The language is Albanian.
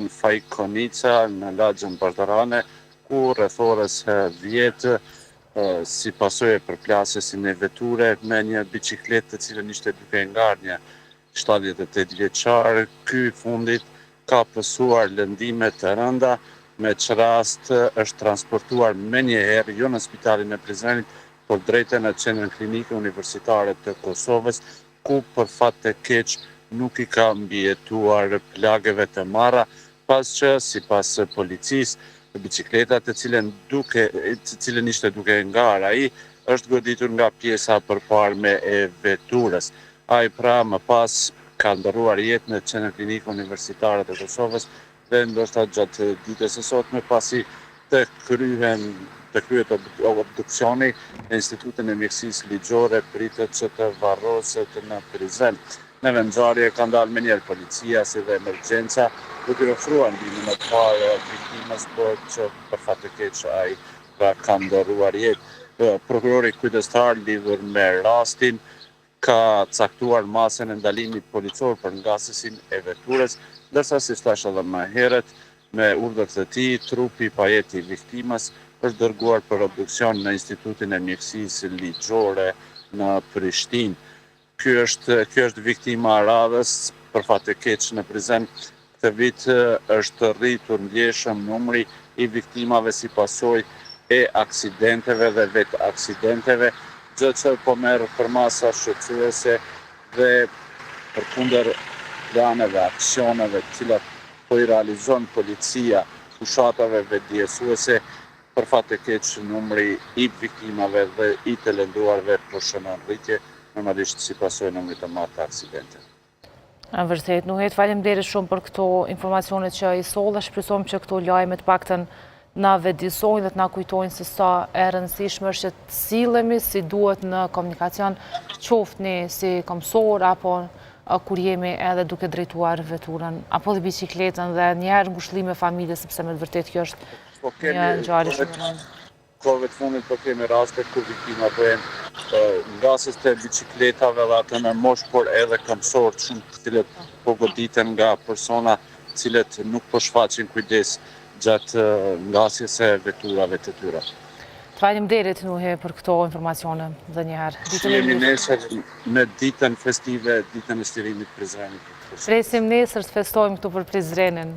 në Fajkonica, në lagjën Bardharane, ku rreth orës 10, si pasojë e përplasjes në veture me një biçikletë të cilën ishte duke ngarë një 78 vjeçar, ky fundit ka pësuar lëndime të rënda, me që rast është transportuar me njëherë, jo në spitalin e Prizrenit, por drejte në qendrën klinike universitare të Kosovës, ku për fat të keq nuk i ka mbijetuar plagëve të marra, pas që, sipas policisë, bicikleta të cilën ishte duke ngarë ai, është goditur nga pjesa përparme e veturës. Ai pra më pas ka ndërruar jetë në qendrën klinike universitare të Kosovës dhe ndoshta gjatë ditës së sotme pasi të kryhet obduksioni në Institutin e Mjekësisë Ligjore pritet që të varroset në Prizren. Në vendngjarje ka ndalë menjëherë policia si dhe emergjenca, duke ofruar ndihmën e parë viktimës, por që për fat të keq ai ka ndërruar jetë. Prokurori kujdestar lidhur me rastin ka caktuar masën e ndalimit policor për ngasësin e veturës, ndërsa si thash edhe më herët, me urdhër të tij, trupi i pajeti i viktimës është dërguar për obduksion në Institutin e Mjekësisë Ligjore në Prishtinë. Ky është viktima e radhës, për fat të keq në Prizren këtë vit është rritur ndjeshëm numri i viktimave si pasojë e aksidenteve dhe vetë aksidenteve, gjë që po merr përmasa shqetësuese dhe përkundër planeve, aksioneve të cilat po i realizon policia, fushatave vetëdijësuese, për fat të keq numri i viktimave dhe i të lënduarve po shënon rritje, normalisht si pasojë numrit të madh të aksidenteve. Vërtet, Nuhet, faleminderit shumë për këto informacione që i solla. Shpresojmë që këto lajme të paktën na vetëdijsojnë dhe të na kujtojnë se sa e rëndësishme është që të sillemi si duhet në komunikacion, qoftë ne si mësor apo kur jemi edhe duke drejtuar veturën apo dhe bicikletën dhe njëherë ngushëllime familjes, sepse me të vërtetë kjo është një ngjarje shumë e rëndë. Kohëve të fundit po kemi raste ku viktima bëhen ngasjes të bicikletave dhe atë në moshë, por edhe mësorë shumë të cilët po goditen nga persona të cilët nuk po shfaqin kujdes gjatë ngasjes së veturave të tyre. Faleminderit Nuhe për këto informacione dhe njëherë. Jemi nesër në ditën festive, ditën e shtirimit Prizrenit. Presim nesër të festojmë këtu për Prizrenin.